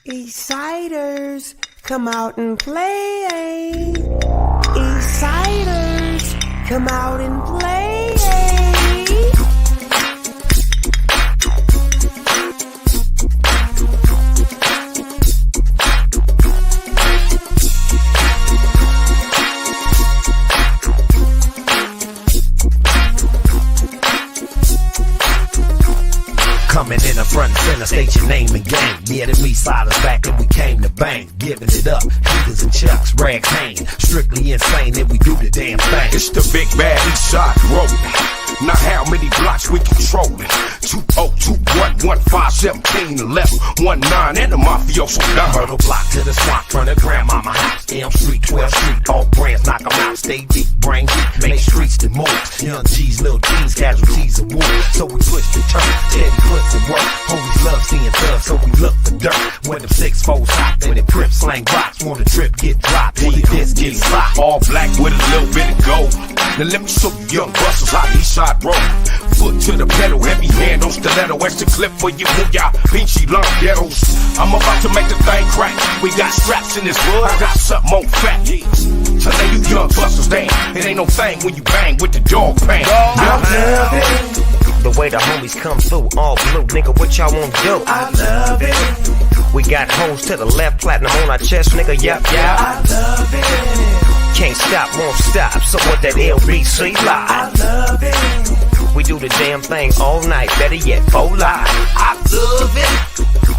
Eastsiders, come out and play. Eastsiders, come out and play. Coming in the front and center, state your name and game. Yeah, the Eastsiders back and we came to bang. Giving it up, Heaters and Chucks, Rag Kane. Strictly insane and we do the damn thing. It's the big bad Eastside rolling. Now how many blocks we controlling? 202115171119 and the mafioso down. Myrtle block to the swamp, front of grandmama house. Elm Street, 12th Street, all brands knock 'em out. Stay deep, brain deep, make streets the moves. Young G's, little G's, casualties of war. So we push the turn, steady puts to work. Homies love seeing thugs, so we look for dirt. When them 6-4s hot, when it prip slang rocks. Want the trip get dropped, when this gets hot. All black with a little bit of gold. Now let me show you young busters how the Eastside roll. Foot to the pedal, heavy hand on stiletto. Extra clip for you, y'all pinchy lump ghettos. I'm about to make the thing crack. We got straps in this wood, I got something more fat. So now you young busters, damn, it ain't no thing when you bang with the dog pan. I love it. The way the homies come through, all blue, nigga, what y'all wanna do? I love it. We got hoes to the left, platinum on our chest, nigga, yep. I love it. Can't stop, won't stop, so what that LBC I live? love it. We do the damn thing all night, better yet, full live. I love it.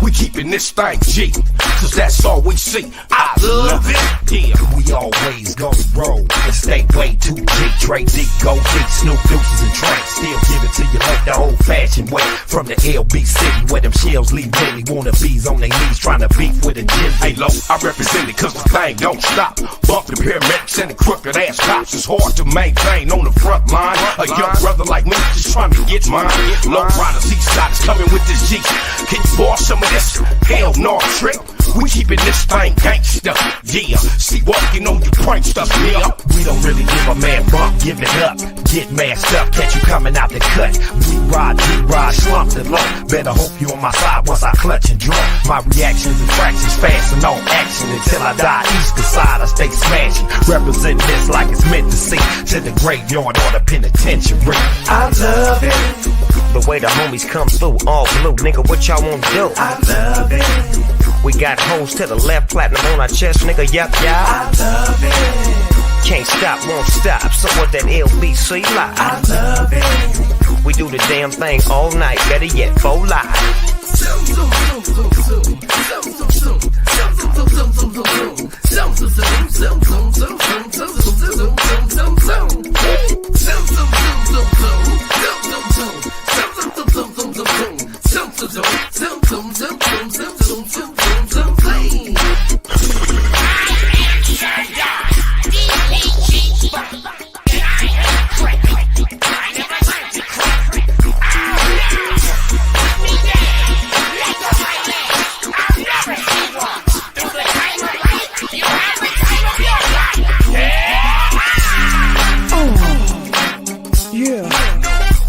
We keeping this thing G, cause that's all we see. I love it. Yeah, we always go roll and stay way too deep. Trade deep, go deep, Snoop Deuces and Tranks. Still give it to you like the old-fashioned way. From the LB City where them shells leave really wannabes on their knees trying to beef with a gym. Hey, low, I represent it cause the thing don't stop. Bump the paramedics and the crooked ass cops. It's hard to maintain on the front line. A young brother like me just trying to get mine. Low riders, Eastsiders coming with this G. Can you borrow some of this? Hell no, trick. We keeping this thing gangsta. Yeah, see walking on you pranksters, yeah. We don't really give a man bump, give it up. Get masked up, catch you coming out the cut. We ride, slump the low. Better hope you on my side once I clutch and draw. My reactions and fractions fast and on action until I die. East to side, I stay smashing. Represent this like it's meant to see. To the graveyard or the penitentiary. I love it. The way the homies come through, all blue, nigga, what y'all wanna do? I love it. We got hoes to the left, platinum on our chest, nigga, yep. I love it. Can't stop, won't stop, so what that LBC live? I love it. We do the damn thing all night, better yet, full live.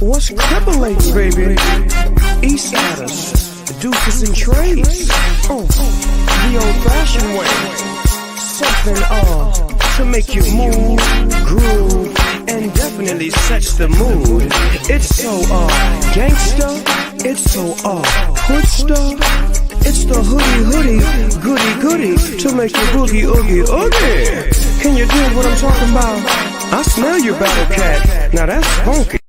What's crippling, baby? Eastsiders, deuces and trays. The old-fashioned way. Something to make you move, groove, and definitely sets the mood. It's so gangsta. It's so hood stuff. It's the hoodie, goody to make you boogie, oogie. Can you do what I'm talking about? I smell you, Battle Cat. Now that's funky.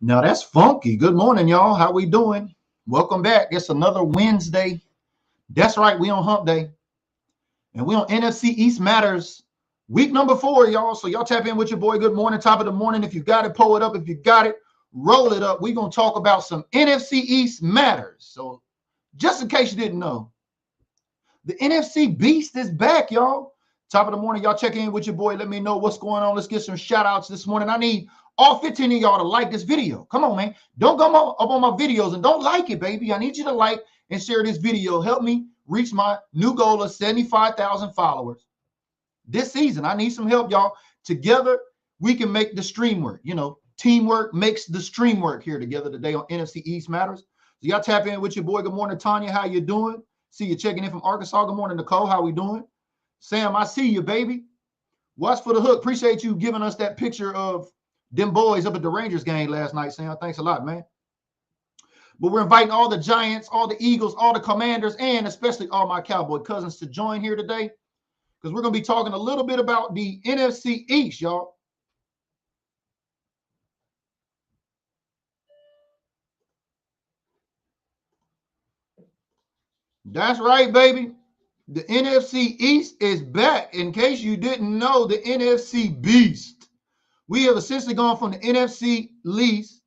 Now that's funky. Good morning, y'all. How we doing? Welcome back. It's another Wednesday. That's right. We on hump day. And we on NFC East Matters. Week number 4, y'all. So y'all tap in with your boy. Good morning. Top of the morning. If you got it, pull it up. If you got it, roll it up. We're going to talk about some NFC East Matters. So just in case you didn't know, the NFC Beast is back, y'all. Top of the morning. Y'all check in with your boy. Let me know what's going on. Let's get some shout outs this morning. I need all 15 of y'all to like this video. Come on, man. Don't go up on my videos and don't like it, baby. I need you to like and share this video. Help me reach my new goal of 75,000 followers this season. I need some help, y'all. Together, we can make the stream work. You know, teamwork makes the stream work here together today on NFC East Matters. So y'all tap in with your boy. Good morning, Tanya. How you doing? See you checking in from Arkansas. Good morning, Nicole. How we doing? Sam, I see you, baby. Watch for the hook. Appreciate you giving us that picture of them boys up at the Rangers game last night, Sam. Thanks a lot, man. But we're inviting all the Giants, all the Eagles, all the Commanders, and especially all my Cowboy cousins to join here today because we're going to be talking a little bit about the NFC East, y'all. That's right, baby. The NFC East is back. In case you didn't know, the NFC Beast. We have essentially gone from the NFC Least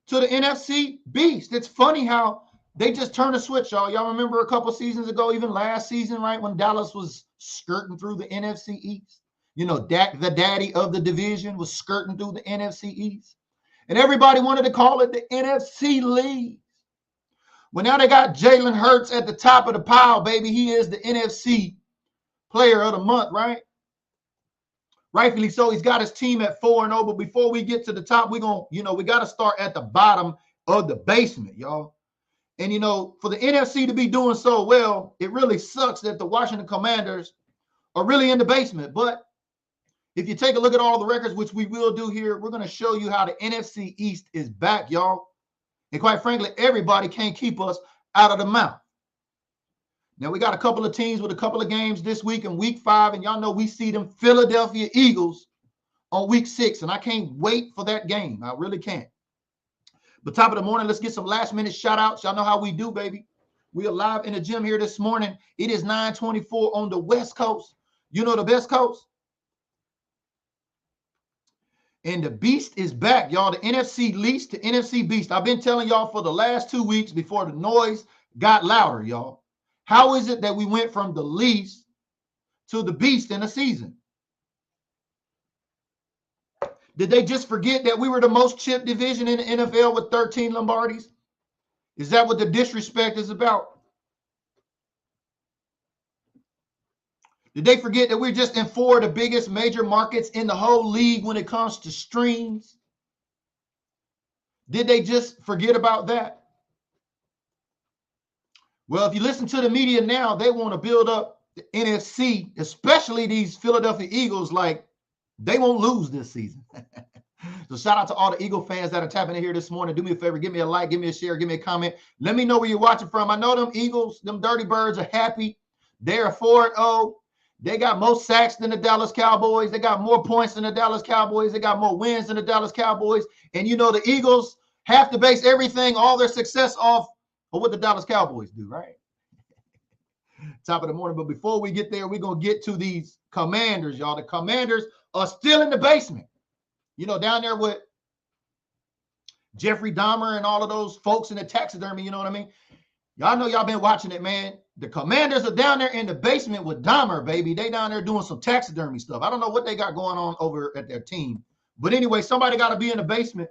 to the NFC Beast. It's funny how they just turned a switch, y'all. Y'all remember a couple seasons ago, even last season, right, when Dallas was skirting through the NFC East? You know, the daddy of the division was skirting through the NFC East. And everybody wanted to call it the NFC Least. Well, now they got Jalen Hurts at the top of the pile, baby. He is the NFC player of the month, right? Rightfully so. He's got his team at 4-0. But before we get to the top, we got to start at the bottom of the basement, y'all. And, for the NFC to be doing so well, it really sucks that the Washington Commanders are really in the basement. But if you take a look at all the records, which we will do here, we're going to show you how the NFC East is back, y'all. And quite frankly, everybody can't keep us out of the mouth. Now, we got a couple of teams with a couple of games this week in week 5, and y'all know we see them Philadelphia Eagles on week 6, and I can't wait for that game. I really can't. But top of the morning, let's get some last-minute shout-outs. Y'all know how we do, baby. We are live in the gym here this morning. It is 9:24 on the West Coast. You know the best coast? And the Beast is back, y'all. The NFC Least to NFC Beast. I've been telling y'all for the last 2 weeks before the noise got louder, y'all. How is it that we went from the Least to the Beast in a season? Did they just forget that we were the most chipped division in the NFL with 13 Lombardis? Is that what the disrespect is about? Did they forget that we're just in 4 of the biggest major markets in the whole league when it comes to streams? Did they just forget about that? Well, if you listen to the media now, they want to build up the NFC, especially these Philadelphia Eagles, like they won't lose this season. So shout out to all the Eagle fans that are tapping in here this morning. Do me a favor, give me a like, give me a share, give me a comment. Let me know where you're watching from. I know them Eagles, them Dirty Birds are happy. They're 4-0. They got more sacks than the Dallas Cowboys. They got more points than the Dallas Cowboys. They got more wins than the Dallas Cowboys. And the Eagles have to base everything, all their success off of what the Dallas Cowboys do, right? Top of the morning. But before we get there, we're going to get to these Commanders, y'all. The Commanders are still in the basement. Down there with Jeffrey Dahmer and all of those folks in the taxidermy, you know what I mean? Y'all know y'all been watching it, man. The Commanders are down there in the basement with Dahmer, baby. They down there doing some taxidermy stuff. I don't know what they got going on over at their team. But anyway, somebody got to be in the basement.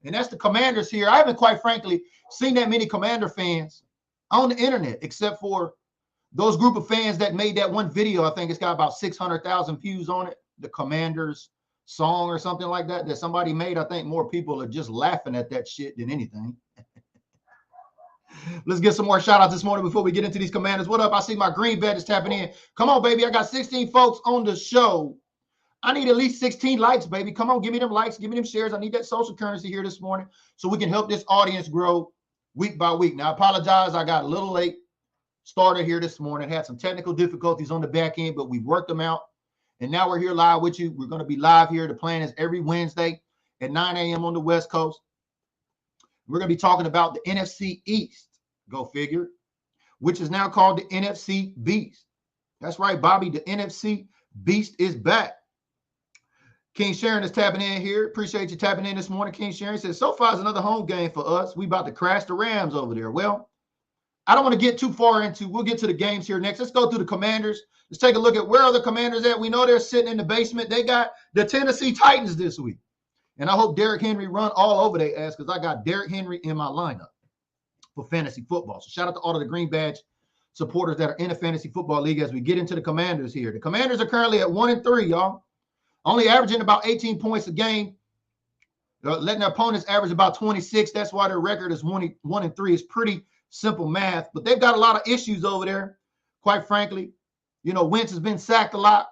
And that's the Commanders here. I haven't, quite frankly, seen that many Commander fans on the internet, except for those group of fans that made that one video. I think it's got about 600,000 views on it. The Commanders song or something like that somebody made. I think more people are just laughing at that shit than anything. Let's get some more shout outs this morning before we get into these Commanders. What up? I see my green badge is tapping in. Come on, baby. I got 16 folks on the show. I need at least 16 likes, baby. Come on, give me them likes, give me them shares. I need that social currency here this morning so we can help this audience grow week by week. Now, I apologize. I got a little late started here this morning. Had some technical difficulties on the back end, but we worked them out. And now we're here live with you. We're going to be live here. The plan is every Wednesday at 9 a.m. on the West Coast. We're going to be talking about the NFC East, go figure, which is now called the NFC Beast. That's right, Bobby. The NFC Beast is back. King Sharon is tapping in here. Appreciate you tapping in this morning. King Sharon says, so far is another home game for us. We about to crash the Rams over there. Well, I don't want to get too far into, we'll get to the games here next. Let's go through the Commanders. Let's take a look at where are the Commanders at. We know they're sitting in the basement. They got the Tennessee Titans this week. And I hope Derrick Henry run all over their ass because I got Derrick Henry in my lineup for fantasy football. So shout out to all of the Green Badge supporters that are in the fantasy football league as we get into the Commanders here. The Commanders are currently at 1-3, y'all. Only averaging about 18 points a game. Letting their opponents average about 26. That's why their record is 1-3. It's pretty simple math. But they've got a lot of issues over there, quite frankly. You know, Wentz has been sacked a lot.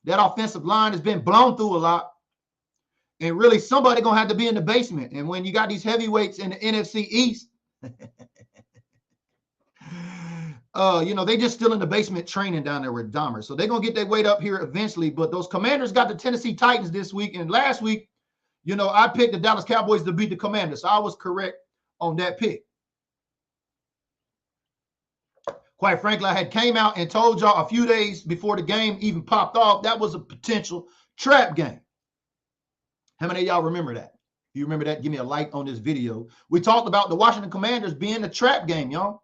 That offensive line has been blown through a lot. And really, somebody going to have to be in the basement. And when you got these heavyweights in the NFC East, you know, they just still in the basement training down there with Dahmer. So they're going to get their weight up here eventually. But those Commanders got the Tennessee Titans this week. And last week, you know, I picked the Dallas Cowboys to beat the Commanders. So I was correct on that pick. Quite frankly, I had came out and told y'all a few days before the game even popped off, that was a potential trap game. How many of y'all remember that? If you remember that, give me a like on this video. We talked about the Washington Commanders being a trap game, y'all.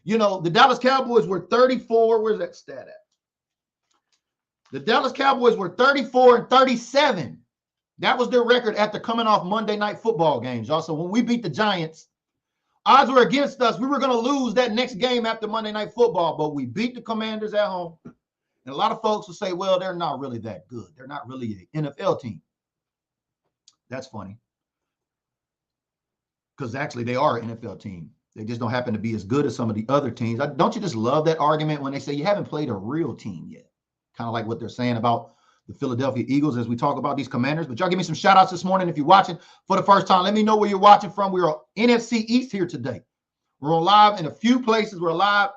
You know, the Dallas Cowboys were 34. Where's that stat at? The Dallas Cowboys were 34-37. That was their record after coming off Monday Night Football games, y'all. So when we beat the Giants, odds were against us. We were going to lose that next game after Monday Night Football, but we beat the Commanders at home. And a lot of folks will say, well, they're not really that good. They're not really an NFL team. That's funny. Because actually they are an NFL team. They just don't happen to be as good as some of the other teams. Don't you just love that argument when they say you haven't played a real team yet? Kind of like what they're saying about the Philadelphia Eagles as we talk about these Commanders. But y'all give me some shout outs this morning. If you're watching for the first time, let me know where you're watching from. We're on NFC East here today. We're on live in a few places. We're live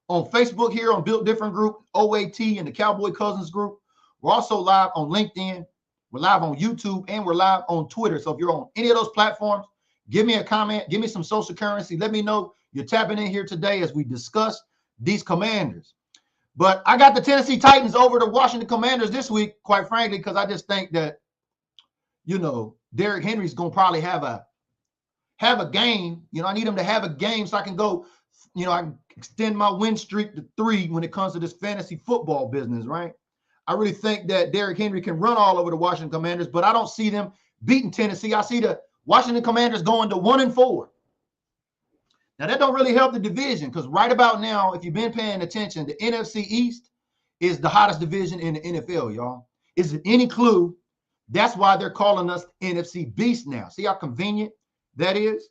on Facebook here on Built Different Group, OAT, and the Cowboy Cousins group. We're also live on LinkedIn. We're live on YouTube, and we're live on Twitter. So if you're on any of those platforms, give me a comment. Give me some social currency. Let me know you're tapping in here today as we discuss these Commanders. But I got the Tennessee Titans over the Washington Commanders this week, quite frankly, because I just think that, you know, Derrick Henry's going to probably have a game. You know, I need him to have a game so I can go, you know, I can extend my win streak to 3 when it comes to this fantasy football business, right? I really think that Derrick Henry can run all over the Washington Commanders, but I don't see them beating Tennessee. I see the Washington Commanders going to 1-4. Now, that don't really help the division because right about now, if you've been paying attention, the NFC East is the hottest division in the NFL, y'all. Is it any clue? That's why they're calling us NFC Beast now. See how convenient that is?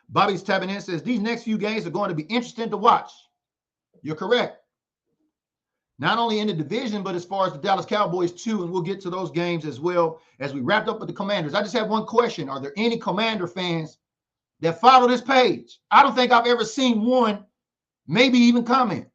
Bobby's tapping in, says, these next few games are going to be interesting to watch. You're correct. Not only in the division, but as far as the Dallas Cowboys too, and we'll get to those games as well as we wrapped up with the Commanders. I just have one question. Are there any Commander fans that follow this page? I don't think I've ever seen one, maybe even comment.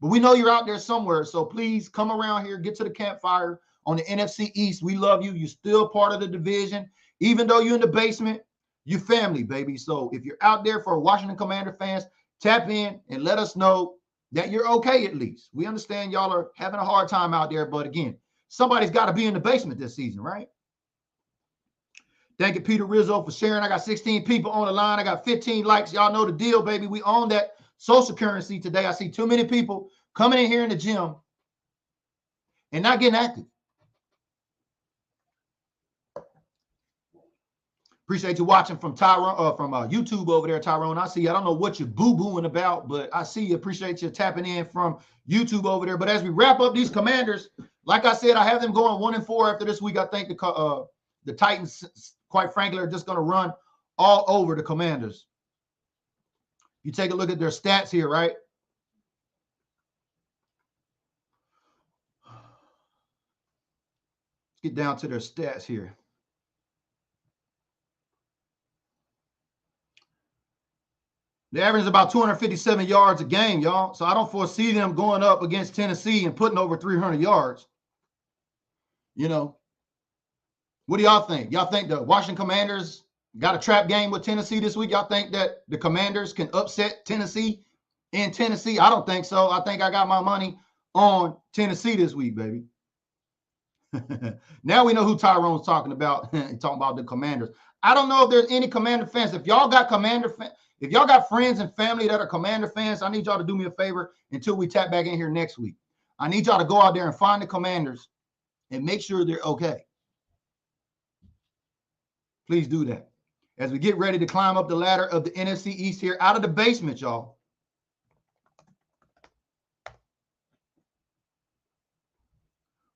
But we know you're out there somewhere, so please come around here, get to the campfire on the NFC East. We love you. You're still part of the division. Even though you're in the basement, you're family, baby. So if you're out there for Washington Commander fans, tap in and let us know that you're okay at least. We understand y'all are having a hard time out there, but again, somebody's got to be in the basement this season, right? Thank you, Peter Rizzo, for sharing. I got 16 people on the line. I got 15 likes. Y'all know the deal, baby. We own that social currency today. I see too many people coming in here in the gym and not getting active. Appreciate you watching from Tyrone, from YouTube over there, Tyrone. I see you. I don't know what you're boo-booing about, but I see you. Appreciate you tapping in from YouTube over there. But as we wrap up these Commanders, like I said, I have them going 1-4 after this week. I think the Titans, quite frankly, are just going to run all over the Commanders. You take a look at their stats here, right? Let's get down to their stats here. The average is about 257 yards a game, y'all. So I don't foresee them going up against Tennessee and putting over 300 yards. You know, what do y'all think? Y'all think the Washington Commanders got a trap game with Tennessee this week? Y'all think that the Commanders can upset Tennessee in Tennessee? I don't think so. I think I got my money on Tennessee this week, baby. Now we know who Tyrone's talking about. Talking about the Commanders. I don't know if there's any Commander fans. If y'all got if y'all got friends and family that are Commander fans, I need y'all to do me a favor until we tap back in here next week. I need y'all to go out there and find the Commanders and make sure they're okay. Please do that. As we get ready to climb up the ladder of the NFC East here out of the basement, y'all.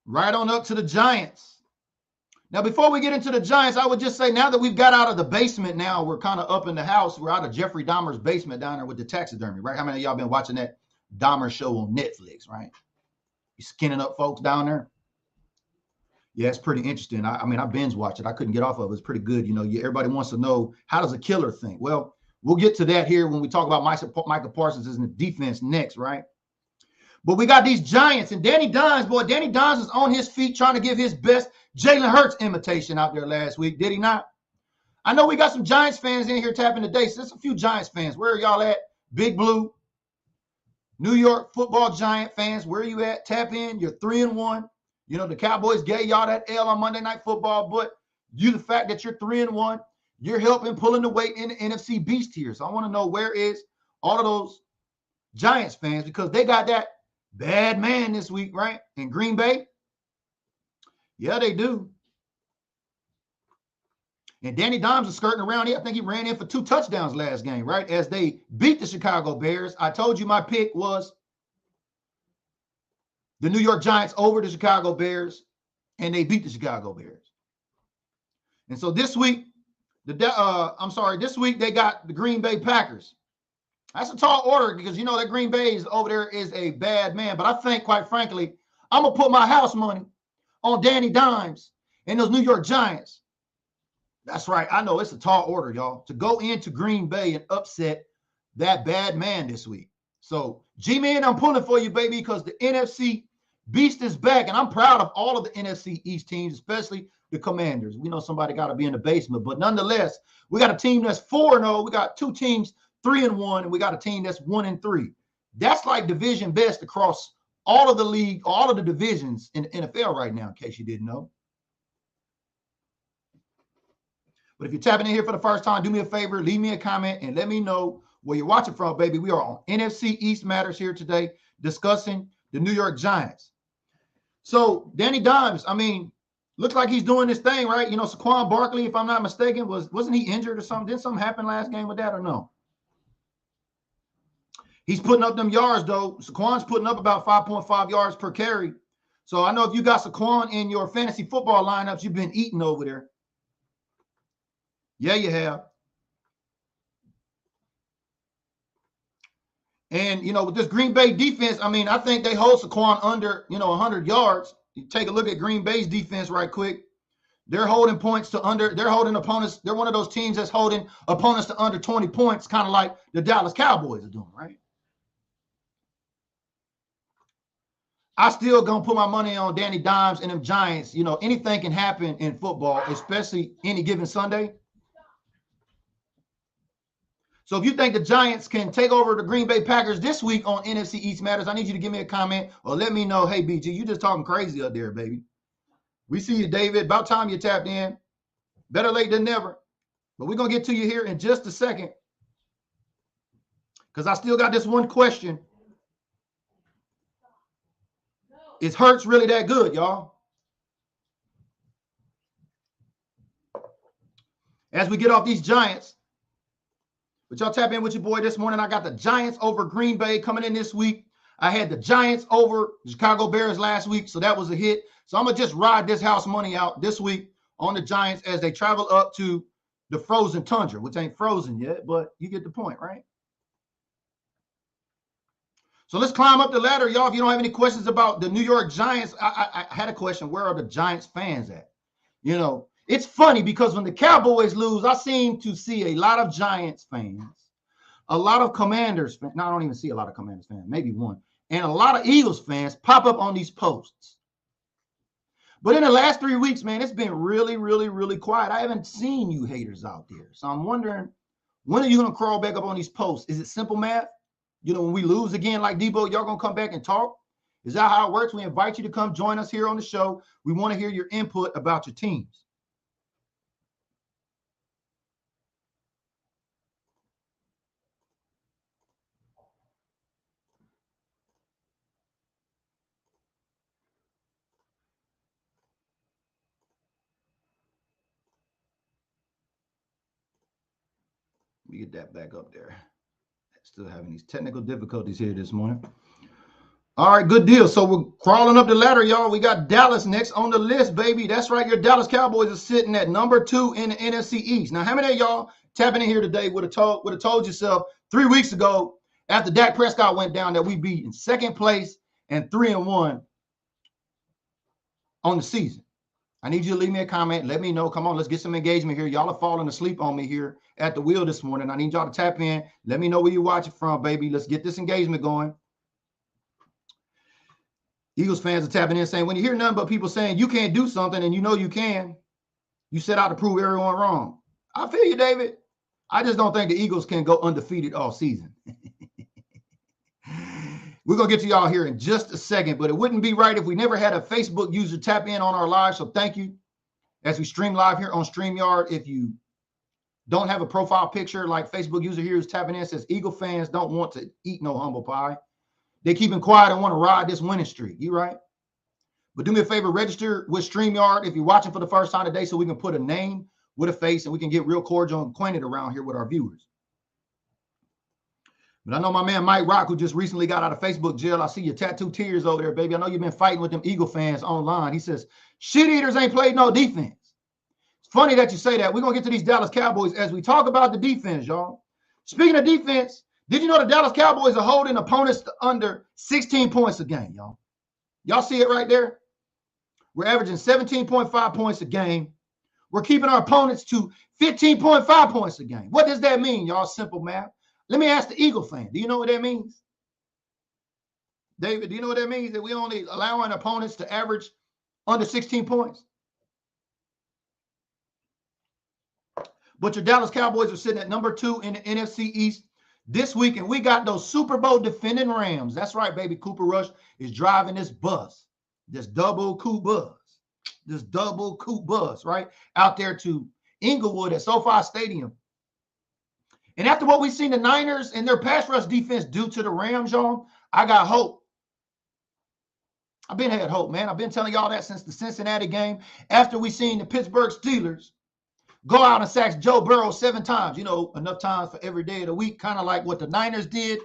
Right on up to the Giants. Now, before we get into the Giants, I would just say now that we've got out of the basement now, we're kind of up in the house. We're out of Jeffrey Dahmer's basement down there with the taxidermy, right? How many of y'all been watching that Dahmer show on Netflix, right? You skinning up folks down there. Yeah, it's pretty interesting. I mean, I binge watched it. I couldn't get off of it. It's pretty good. You know, everybody wants to know, how does a killer think? Well, we'll get to that here when we talk about Michael Parsons in the defense next, right? But we got these Giants, and Danny Dimes, boy, Danny Dimes is on his feet trying to give his best Jalen Hurts imitation out there last week. Did he not? I know we got some Giants fans in here tapping today. So there's a few Giants fans. Where are y'all at? Big Blue, New York football Giant fans, where are you at? Tap in. You're 3-1. You know, the Cowboys gave y'all that L on Monday Night Football, but the fact that you're 3-1, you're helping pulling the weight in the NFC Beast here. So I want to know, where is all of those Giants fans, because they got that bad man this week, right? In Green Bay. Yeah, they do. And Danny Dimes is skirting around here. I think he ran in for 2 touchdowns last game, right? As they beat the Chicago Bears. I told you my pick was the New York Giants over the Chicago Bears, and they beat the Chicago Bears. And so this week, this week they got the Green Bay Packers. That's a tall order, because you know that Green Bay is over there is a bad man. But I think, quite frankly, I'm going to put my house money on Danny Dimes and those New York Giants. That's right. I know it's a tall order, y'all, to go into Green Bay and upset that bad man this week. So, G-Man, I'm pulling for you, baby, because the NFC Beast is back, and I'm proud of all of the NFC East teams, especially the Commanders. We know somebody got to be in the basement, but nonetheless, we got a team that's 4-0. We got 2 teams 3-1, and we got a team that's 1-3. That's like division best across all of the league, all of the divisions in the NFL right now, in case you didn't know. But if you're tapping in here for the first time, do me a favor, leave me a comment and let me know where you're watching from, baby. We are on NFC East Matters here today, discussing the New York Giants. So Danny Dimes, I mean, looks like he's doing this thing, right? You know, Saquon Barkley, if I'm not mistaken, wasn't he injured or something? Didn't something happen last game with that or no? He's putting up them yards, though. Saquon's putting up about 5.5 yards per carry. So I know if you got Saquon in your fantasy football lineups, you've been eating over there. Yeah, you have. And, you know, with this Green Bay defense, I mean, I think they hold Saquon under, 100 yards. You take a look at Green Bay's defense right quick. They're holding points to under, they're holding opponents. They're one of those teams that's holding opponents to under 20 points, kind of like the Dallas Cowboys are doing, right? I still gonna put my money on Danny Dimes and them Giants. You know, anything can happen in football, especially any given Sunday. So if you think the Giants can take over the Green Bay Packers this week on NFC East Matters, I need you to give me a comment or let me know, hey, BG, you just talking crazy up there, baby. We see you, David. About time you tapped in. Better late than never. But we're going to get to you here in just a second, because I still got this one question. Is Hurts really that good, y'all? As we get off these Giants, but y'all tap in with your boy this morning. I got the Giants over Green Bay coming in this week. I had the Giants over the Chicago Bears last week, so that was a hit. So I'm going to just ride this house money out this week on the Giants as they travel up to the frozen tundra, which ain't frozen yet, but you get the point, right? So let's climb up the ladder, y'all. If you don't have any questions about the New York Giants, I had a question. Where are the Giants fans at? You know, it's funny because when the Cowboys lose, I seem to see a lot of Giants fans, a lot of Commanders fans. No, I don't even see a lot of Commanders fans, maybe one, and a lot of Eagles fans pop up on these posts. But in the last 3 weeks, man, it's been really, really, really quiet. I haven't seen you haters out there. So I'm wondering, when are you going to crawl back up on these posts? Is it simple math? You know, when we lose again like Debo, y'all going to come back and talk? Is that how it works? We invite you to come join us here on the show. We want to hear your input about your teams. Let me get that back up there. Still having these technical difficulties here this morning. All right, good deal. So we're crawling up the ladder, y'all. We got Dallas next on the list, baby. That's right. Your Dallas Cowboys are sitting at number 2 in the NFC East. Now, how many of y'all tapping in here today would have told yourself 3 weeks ago after Dak Prescott went down that we'd be in second place and 3-1 on the season? I need you to leave me a comment. Let me know. Come on, let's get some engagement here. Y'all are falling asleep on me here at the wheel this morning. I need y'all to tap in. Let me know where you're watching from, baby. Let's get this engagement going. Eagles fans are tapping in saying, when you hear nothing but people saying you can't do something and you know you can, you set out to prove everyone wrong. I feel you, David. I just don't think the Eagles can go undefeated all season. We're going to get to y'all here in just a second, but it wouldn't be right if we never had a Facebook user tap in on our live. So thank you as we stream live here on StreamYard. If you don't have a profile picture like Facebook user here who's tapping in, says Eagle fans don't want to eat no humble pie. They keeping quiet and want to ride this winning streak. You right? But do me a favor, register with StreamYard if you're watching for the first time today so we can put a name with a face and we can get real cordial and acquainted around here with our viewers. But I know my man Mike Rock, who just recently got out of Facebook jail. I see your tattoo tears over there, baby. I know you've been fighting with them Eagle fans online. He says, shit eaters ain't played no defense. It's funny that you say that. We're going to get to these Dallas Cowboys as we talk about the defense, y'all. Speaking of defense, did you know the Dallas Cowboys are holding opponents to under 16 points a game, y'all? Y'all see it right there? We're averaging 17.5 points a game. We're keeping our opponents to 15.5 points a game. What does that mean, y'all? Simple math. Let me ask the Eagle fan. Do you know what that means? David, do you know what that means? That we only allowing opponents to average under 16 points? But your Dallas Cowboys are sitting at number 2 in the NFC East this week, and we got those Super Bowl defending Rams. That's right, baby. Cooper Rush is driving this bus, this double coupe bus, right, out there to Inglewood at SoFi Stadium. And after what we've seen the Niners and their pass rush defense do to the Rams, y'all, I got hope. I've been had hope, man. I've been telling y'all that since the Cincinnati game. After we seen the Pittsburgh Steelers go out and sack Joe Burrow 7 times, you know, enough times for every day of the week, kind of like what the Niners did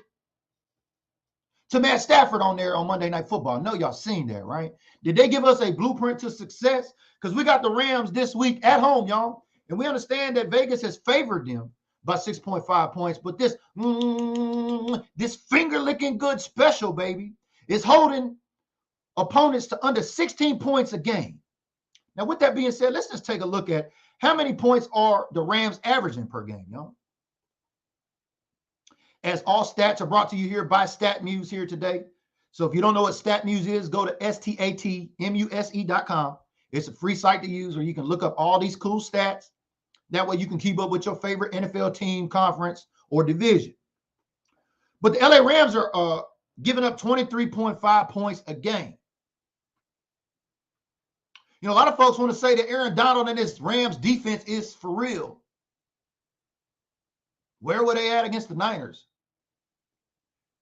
to Matt Stafford on there on Monday Night Football. I know y'all seen that, right? Did they give us a blueprint to success? Because we got the Rams this week at home, y'all, and we understand that Vegas has favored them by 6.5 points, but this finger-licking good special, baby, is holding opponents to under 16 points a game. Now, with that being said, let's just take a look at how many points are the Rams averaging per game, y'all. As all stats are brought to you here by StatMuse here today. So if you don't know what StatMuse is, go to statmuse.com. It's a free site to use where you can look up all these cool stats. That way you can keep up with your favorite NFL team, conference, or division. But the LA Rams are giving up 23.5 points a game. You know, a lot of folks want to say that Aaron Donald and this Rams defense is for real. Where were they at against the Niners?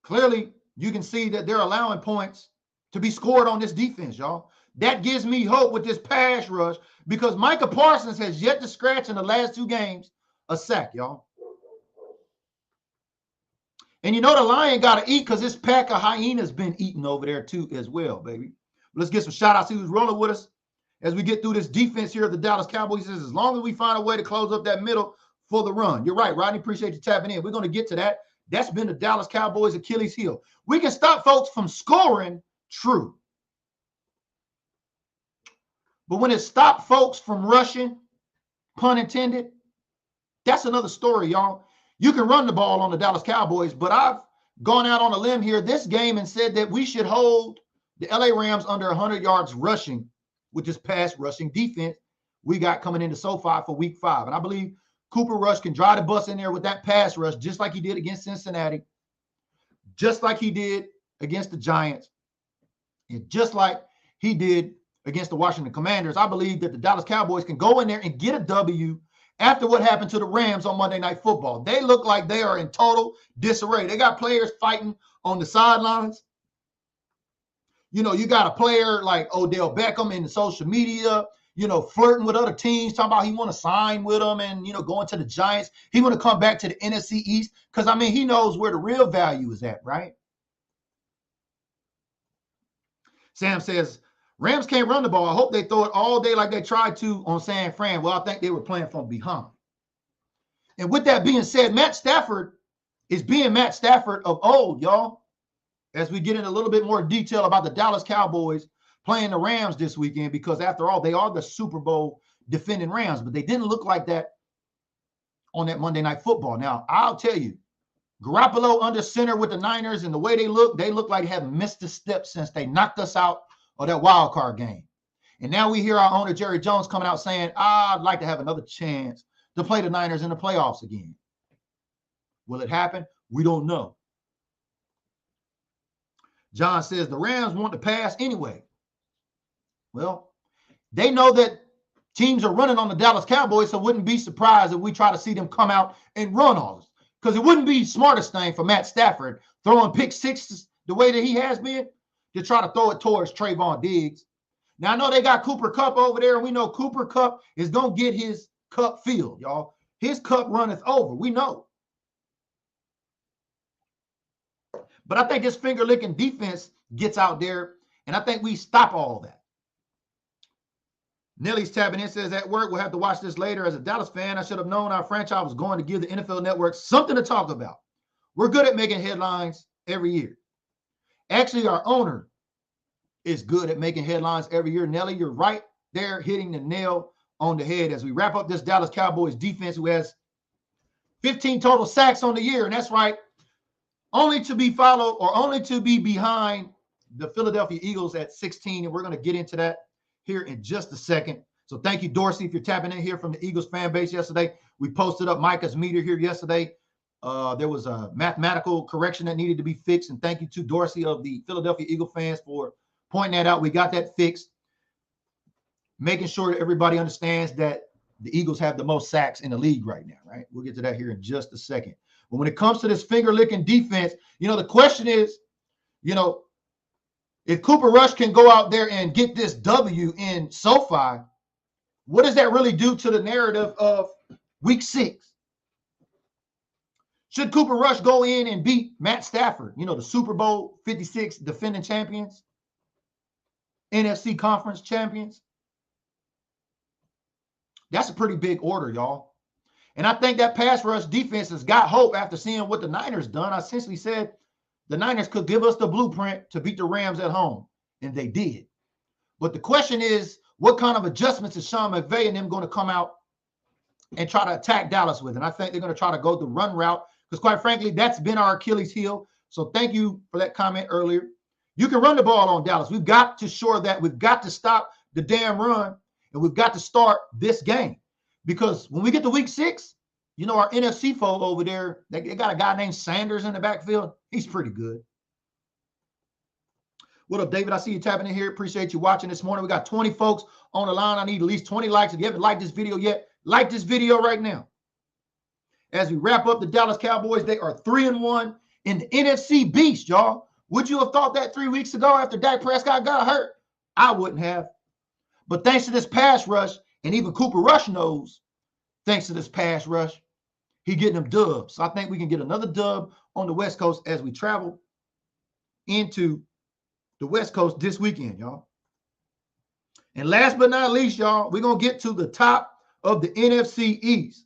Clearly, you can see that they're allowing points to be scored on this defense, y'all. That gives me hope with this pass rush because Micah Parsons has yet to scratch in the last 2 games a sack, y'all. And you know the Lion got to eat because this pack of hyenas been eating over there too as well, baby. Let's get some shout-outs. See who's rolling with us as we get through this defense here of the Dallas Cowboys. Says, as long as we find a way to close up that middle for the run. You're right, Rodney. Appreciate you tapping in. We're going to get to that. That's been the Dallas Cowboys' Achilles heel. We can stop folks from scoring, true. But when it stopped folks from rushing, pun intended, that's another story, y'all. You can run the ball on the Dallas Cowboys, but I've gone out on a limb here this game and said that we should hold the LA Rams under 100 yards rushing with this pass rushing defense we got coming into SoFi for week 5. And I believe Cooper Rush can drive the bus in there with that pass rush just like he did against Cincinnati, just like he did against the Giants, and just like he did against the Washington Commanders. I believe that the Dallas Cowboys can go in there and get a W after what happened to the Rams on Monday Night Football. They look like they are in total disarray. They got players fighting on the sidelines. You know, you got a player like Odell Beckham in the social media, you know, flirting with other teams, talking about he want to sign with them and, you know, going to the Giants. He want to come back to the NFC East because, I mean, he knows where the real value is at, right? Sam says, Rams can't run the ball. I hope they throw it all day like they tried to on San Fran. Well, I think they were playing from behind. And with that being said, Matt Stafford is being Matt Stafford of old, y'all. As we get in a little bit more detail about the Dallas Cowboys playing the Rams this weekend, because after all, they are the Super Bowl defending Rams, but they didn't look like that on that Monday Night Football. Now, I'll tell you, Garoppolo under center with the Niners and the way they look like they have missed a step since they knocked us out of that wild card game. And now we hear our owner, Jerry Jones, coming out saying, I'd like to have another chance to play the Niners in the playoffs again. Will it happen? We don't know. John says the Rams want to pass anyway. Well, they know that teams are running on the Dallas Cowboys, so wouldn't be surprised if we try to see them come out and run all this. Because it wouldn't be the smartest thing for Matt Stafford throwing pick sixes the way that he has been to try to throw it towards Trayvon Diggs. Now, I know they got Cooper Kupp over there, and we know Cooper Kupp is going to get his cup filled, y'all. His cup runneth over. We know. But I think this finger-licking defense gets out there, and I think we stop all that. Nelly's tapping in, says, at work, we'll have to watch this later. As a Dallas fan, I should have known our franchise was going to give the NFL Network something to talk about. We're good at making headlines every year. Actually, our owner is good at making headlines every year. Nelly, you're right there hitting the nail on the head as we wrap up this Dallas Cowboys defense, who has 15 total sacks on the year. And that's right, only to be followed or only to be behind the Philadelphia Eagles at 16. And we're going to get into that here in just a second. So thank you, Dorsey, if you're tapping in here from the Eagles fan base yesterday. We posted up Micah's meter here yesterday. There was a mathematical correction that needed to be fixed. And thank you to Dorsey of the Philadelphia Eagle fans for pointing that out. We got that fixed, making sure that everybody understands that the Eagles have the most sacks in the league right now, right? We'll get to that here in just a second. But when it comes to this finger-licking defense, the question is, if Cooper Rush can go out there and get this W in SoFi, what does that really do to the narrative of Week 6? Should Cooper Rush go in and beat Matt Stafford, the Super Bowl 56 defending champions, NFC conference champions? That's a pretty big order, y'all. And I think that pass rush defense has got hope after seeing what the Niners done. I essentially said the Niners could give us the blueprint to beat the Rams at home, and they did. But the question is, what kind of adjustments is Sean McVay and them going to come out and try to attack Dallas with? And I think they're going to try to go the run route because, quite frankly, that's been our Achilles heel. So thank you for that comment earlier. You can run the ball on Dallas. We've got to shore that. We've got to stop the damn run, and we've got to start this game. Because when we get to Week 6, our NFC foe over there, they got a guy named Sanders in the backfield. He's pretty good. What up, David? I see you tapping in here. Appreciate you watching this morning. We got 20 folks on the line. I need at least 20 likes. If you haven't liked this video yet, like this video right now. As we wrap up the Dallas Cowboys, they are 3-1 in the NFC Beast, y'all. Would you have thought that 3 weeks ago after Dak Prescott got hurt? I wouldn't have. But thanks to this pass rush, and even Cooper Rush knows, thanks to this pass rush, he getting them dubs. So I think we can get another dub on the West Coast as we travel into the West Coast this weekend, y'all. And last but not least, y'all, we're going to get to the top of the NFC East.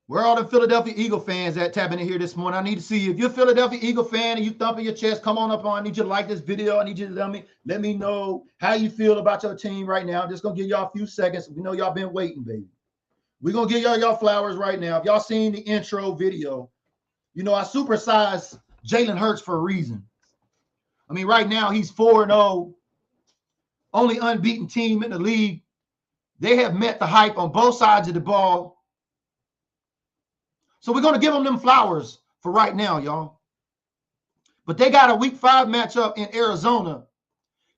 Where are all the Philadelphia Eagle fans at tapping in here this morning? I need to see you. If you're a Philadelphia Eagle fan and you thumping your chest, come on up on. I need you to like this video. I need you to let me know how you feel about your team right now. I'm just going to give y'all a few seconds. We know y'all been waiting, baby. We're going to give y'all flowers right now. If y'all seen the intro video, I supersized Jalen Hurts for a reason. I mean, right now he's 4-0, only unbeaten team in the league. They have met the hype on both sides of the ball. So we're going to give them flowers for right now, y'all. But they got a Week 5 matchup in Arizona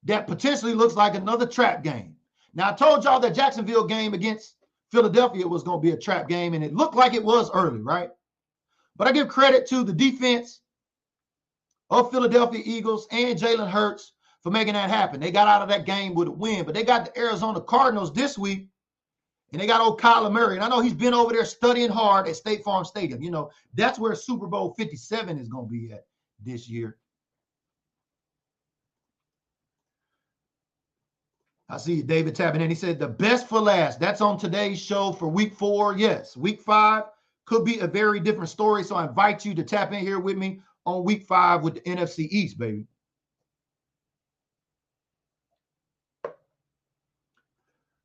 that potentially looks like another trap game. Now, I told y'all that Jacksonville game against Philadelphia was going to be a trap game, and it looked like it was early, right? But I give credit to the defense of Philadelphia Eagles and Jalen Hurts for making that happen. They got out of that game with a win, but they got the Arizona Cardinals this week, and they got old Kyler Murray. And I know he's been over there studying hard at State Farm Stadium. You know, that's where Super Bowl 57 is going to be at this year. I see David tapping in. He said, the best for last. That's on today's show for week 4. Yes, week 5 could be a very different story. So I invite you to tap in here with me on week 5 with the NFC East, baby.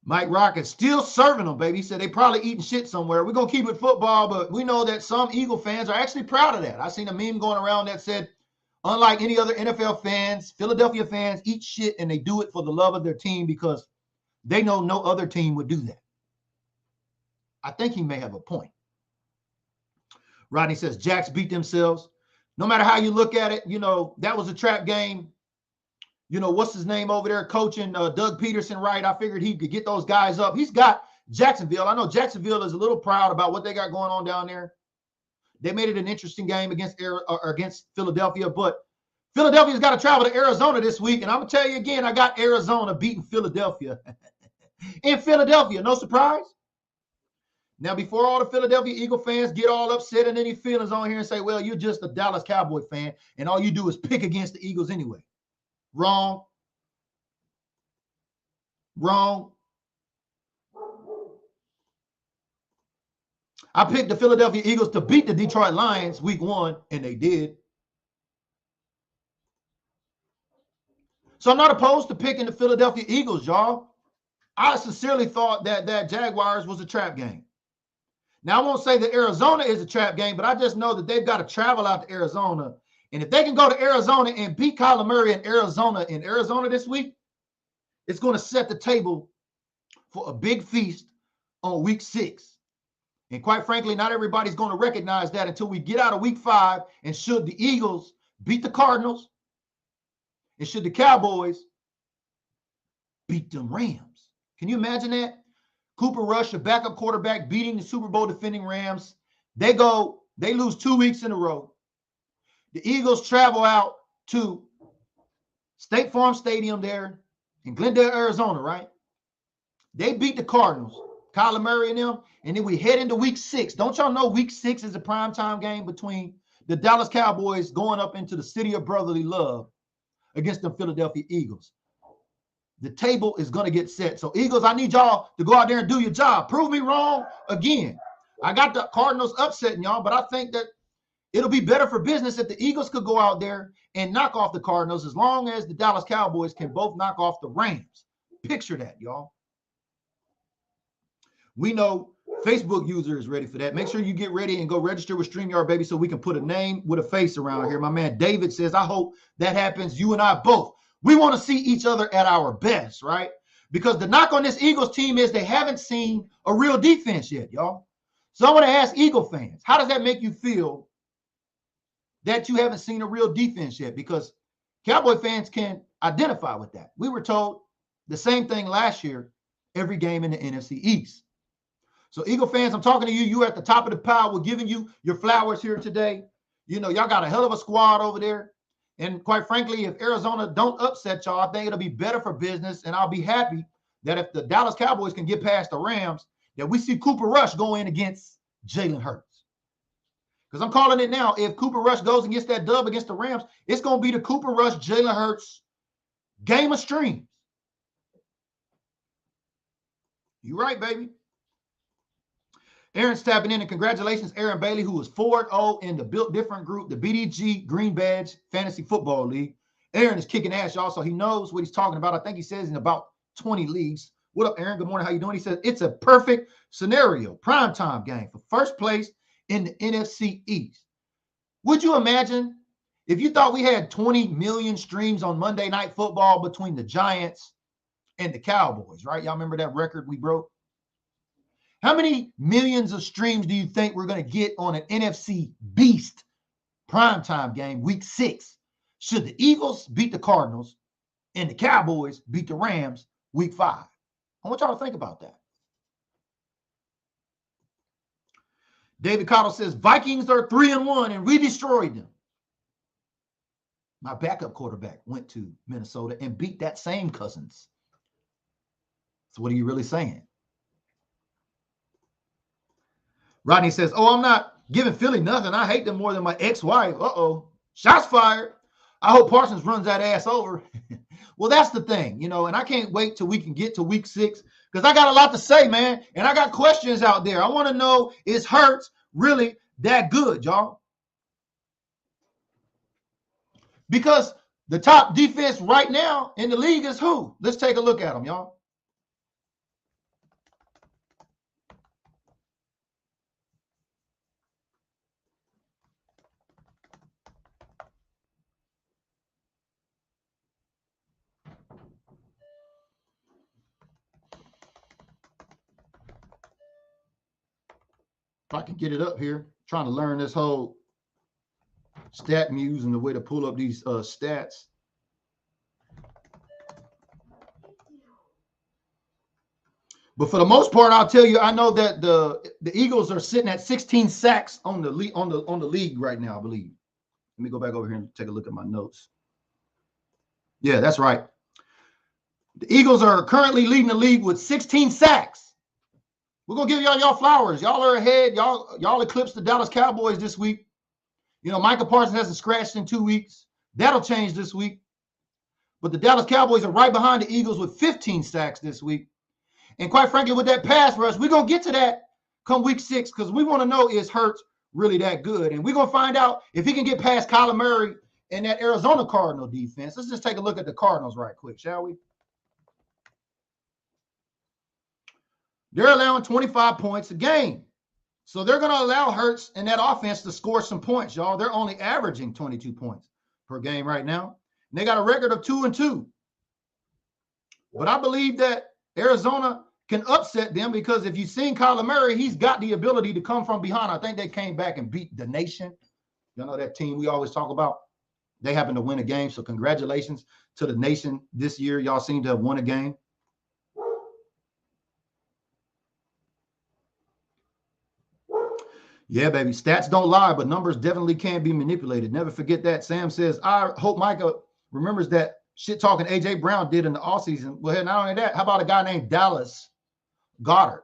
Mike Rocket still serving them, baby. He said they probably eating shit somewhere. We're going to keep it football, but we know that some Eagle fans are actually proud of that. I seen a meme going around that said, unlike any other NFL fans, Philadelphia fans eat shit and they do it for the love of their team because they know no other team would do that. I think he may have a point. Rodney says, Jacks beat themselves. No matter how you look at it, you know, that was a trap game. You know, what's his name over there coaching, Doug Peterson, right? I figured he could get those guys up. He's got Jacksonville. I know Jacksonville is a little proud about what they got going on down there. They made it an interesting game against Philadelphia, but Philadelphia's got to travel to Arizona this week. And I'm going to tell you again, I got Arizona beating Philadelphia. In Philadelphia, no surprise. Now, before all the Philadelphia Eagle fans get all upset and any feelings on here and say, well, you're just a Dallas Cowboy fan, and all you do is pick against the Eagles anyway. Wrong. Wrong. I picked the Philadelphia Eagles to beat the Detroit Lions week 1, and they did. So I'm not opposed to picking the Philadelphia Eagles, y'all. I sincerely thought that Jaguars was a trap game. Now, I won't say that Arizona is a trap game, but I just know that they've got to travel out to Arizona. And if they can go to Arizona and beat Kyler Murray in Arizona this week, it's going to set the table for a big feast on week 6. And quite frankly, not everybody's going to recognize that until we get out of week 5. And should the Eagles beat the Cardinals, and should the Cowboys beat them Rams. Can you imagine that? Cooper Rush, a backup quarterback, beating the Super Bowl defending Rams. They lose 2 weeks in a row. The Eagles travel out to State Farm Stadium there in Glendale, Arizona, right? They beat the Cardinals, Kyler Murray and them, and then we head into week 6. Don't y'all know week 6 is a primetime game between the Dallas Cowboys going up into the city of brotherly love against the Philadelphia Eagles? The table is going to get set. So, Eagles, I need y'all to go out there and do your job. Prove me wrong again. I got the Cardinals upsetting y'all, but I think that it'll be better for business if the Eagles could go out there and knock off the Cardinals as long as the Dallas Cowboys can both knock off the Rams. Picture that, y'all. We know Facebook user is ready for that. Make sure you get ready and go register with StreamYard, baby, so we can put a name with a face around here. My man David says, I hope that happens. You and I both. We want to see each other at our best, right? Because the knock on this Eagles team is they haven't seen a real defense yet, y'all. So I want to ask Eagle fans, how does that make you feel that you haven't seen a real defense yet? Because Cowboy fans can identify with that. We were told the same thing last year, every game in the NFC East. So Eagle fans, I'm talking to you. You're at the top of the pile. We're giving you your flowers here today. You know, y'all got a hell of a squad over there. And quite frankly, if Arizona don't upset y'all, I think it'll be better for business. And I'll be happy that if the Dallas Cowboys can get past the Rams, that we see Cooper Rush go in against Jalen Hurts. Because I'm calling it now. If Cooper Rush goes and gets that dub against the Rams, it's going to be the Cooper Rush, Jalen Hurts game of streams. You right, baby. Aaron's tapping in, and congratulations, Aaron Bailey, who was 4-0 in the Built Different group, the BDG Green Badge Fantasy Football League. Aaron is kicking ass, y'all, so he knows what he's talking about. I think he says in about 20 leagues. What up, Aaron? Good morning. How you doing? He says it's a perfect scenario, primetime game for first place in the NFC East. Would you imagine if you thought we had 20 million streams on Monday Night Football between the Giants and the Cowboys, right? Y'all remember that record we broke? How many millions of streams do you think we're going to get on an NFC Beast primetime game, week 6, should the Eagles beat the Cardinals and the Cowboys beat the Rams week 5? I want y'all to think about that. David Cottle says, Vikings are 3-1 and we destroyed them. My backup quarterback went to Minnesota and beat that same Cousins. So what are you really saying? Rodney says, oh, I'm not giving Philly nothing. I hate them more than my ex-wife. Uh-oh. Shots fired. I hope Parsons runs that ass over. Well, that's the thing, and I can't wait till we can get to week 6 because I got a lot to say, man. And I got questions out there. I want to know, is Hurts really that good, y'all? Because the top defense right now in the league is who? Let's take a look at them, y'all. If I can get it up here, trying to learn this whole stat muse and the way to pull up these stats. But for the most part, I'll tell you, I know that the Eagles are sitting at 16 sacks on the league right now, I believe. Let me go back over here and take a look at my notes. Yeah, that's right. The Eagles are currently leading the league with 16 sacks. We're gonna give y'all flowers. Y'all are ahead. Y'all eclipsed the Dallas Cowboys this week. Micah Parsons hasn't scratched in 2 weeks. That'll change this week. But the Dallas Cowboys are right behind the Eagles with 15 sacks this week. And quite frankly, with that pass rush, we're gonna get to that come week 6 because we want to know, is Hurts really that good? And we're gonna find out if he can get past Kyler Murray and that Arizona Cardinal defense. Let's just take a look at the Cardinals right quick, shall we? They're allowing 25 points a game. So they're going to allow Hurts and that offense to score some points, y'all. They're only averaging 22 points per game right now. And they got a record of 2-2. But I believe that Arizona can upset them because if you've seen Kyler Murray, he's got the ability to come from behind. I think they came back and beat the Nation. You know that team we always talk about? They happen to win a game. So congratulations to the Nation this year. Y'all seem to have won a game. Yeah, baby. Stats don't lie, but numbers definitely can be manipulated. Never forget that. Sam says, I hope Micah remembers that shit talking A.J. Brown did in the offseason. Well, not only that, how about a guy named Dallas Goedert?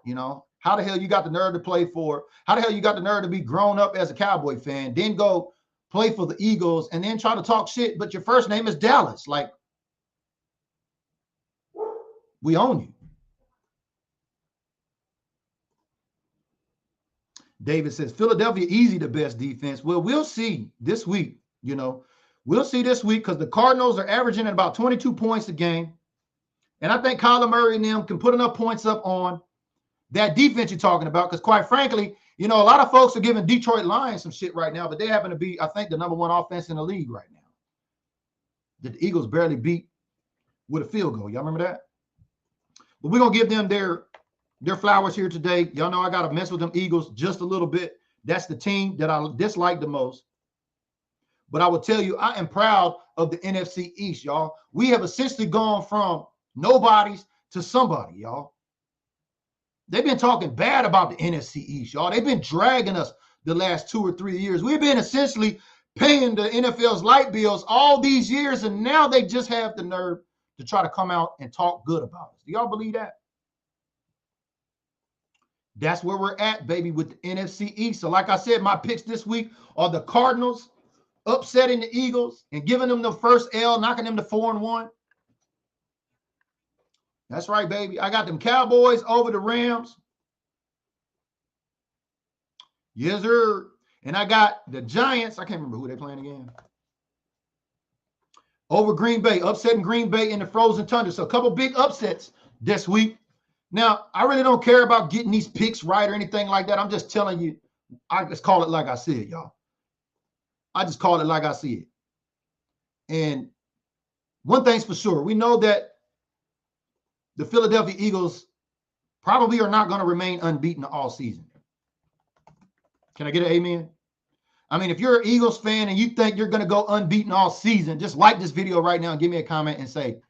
How the hell you got the nerve to play for? How the hell you got the nerve to be grown up as a Cowboy fan, then go play for the Eagles, and then try to talk shit, but your first name is Dallas? Like, we own you. David says, Philadelphia, easy the best defense. Well, we'll see this week, We'll see this week because the Cardinals are averaging at about 22 points a game. And I think Kyler Murray and them can put enough points up on that defense you're talking about because, quite frankly, a lot of folks are giving Detroit Lions some shit right now, but they happen to be, I think, the number 1 offense in the league right now. That the Eagles barely beat with a field goal. Y'all remember that? But we're going to give them their flowers here today. Y'all know I got to mess with them Eagles just a little bit. That's the team that I dislike the most. But I will tell you, I am proud of the NFC East, y'all. We have essentially gone from nobodies to somebody, y'all. They've been talking bad about the NFC East, y'all. They've been dragging us the last 2 or 3 years. We've been essentially paying the NFL's light bills all these years, and now they just have the nerve to try to come out and talk good about us. Do y'all believe that? That's where we're at, baby, with the NFC East. So like I said, my picks this week are the Cardinals upsetting the Eagles and giving them the first L, knocking them to 4-1. That's right, baby. I got them Cowboys over the Rams. Yes, sir. And I got the Giants. I can't remember who they're playing again. Over Green Bay, upsetting Green Bay in the frozen tundra. So a couple big upsets this week. Now, I really don't care about getting these picks right or anything like that. I'm just telling you, I just call it like I see it, y'all. I just call it like I see it. And one thing's for sure. We know that the Philadelphia Eagles probably are not going to remain unbeaten all season. Can I get an amen? I mean, if you're an Eagles fan and you think you're going to go unbeaten all season, just like this video right now and give me a comment and say,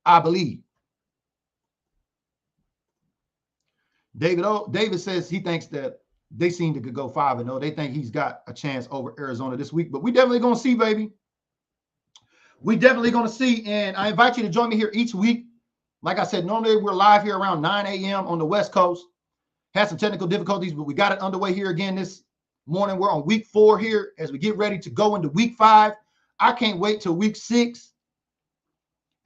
I believe. David says he thinks that they seem to could go 5-0. They think he's got a chance over Arizona this week, but we definitely going to see, baby. We definitely going to see, and I invite you to join me here each week. Like I said, normally we're live here around 9 a.m. on the West Coast. Had some technical difficulties, but we got it underway here again this morning. We're on week 4 here as we get ready to go into week 5. I can't wait till week 6.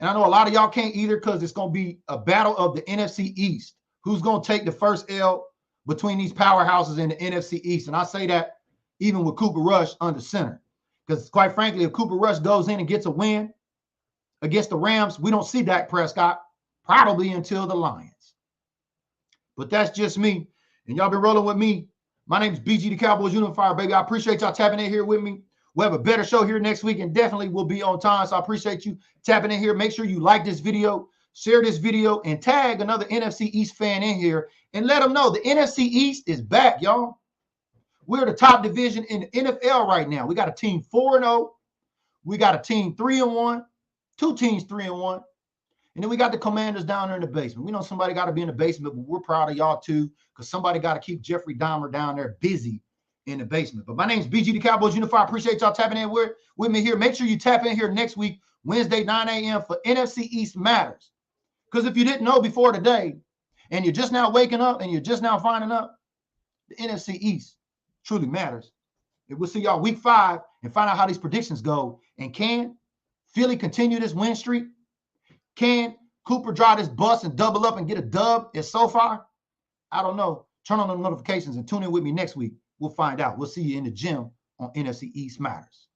And I know a lot of y'all can't either because it's going to be a battle of the NFC East. Who's going to take the first L between these powerhouses in the NFC East? And I say that even with Cooper Rush under center. Because quite frankly, if Cooper Rush goes in and gets a win against the Rams, we don't see Dak Prescott probably until the Lions. But that's just me. And y'all been rolling with me. My name is BG the Cowboys Unifier, baby. I appreciate y'all tapping in here with me. We'll have a better show here next week and definitely will be on time. So I appreciate you tapping in here. Make sure you like this video, share this video, and tag another NFC East fan in here and let them know the NFC East is back, y'all. We're the top division in the NFL right now. We got a team 4-0. We got a team 3-1. 2 teams 3-1. And then we got the Commanders down there in the basement. We know somebody got to be in the basement, but we're proud of y'all too because somebody got to keep Jeffrey Dahmer down there busy in the basement. But my name is BG the Cowboys Unifier. I appreciate y'all tapping in with me here. Make sure you tap in here next week, Wednesday, 9 a.m. for NFC East Matters. Because if you didn't know before today, and you're just now waking up and you're just now finding up, the NFC East truly matters. And we'll see y'all week 5 and find out how these predictions go. And can Philly continue this win streak? Can Cooper drive this bus and double up and get a dub at SoFi? I don't know. Turn on the notifications and tune in with me next week. We'll find out. We'll see you in the gym on NFC East Matters.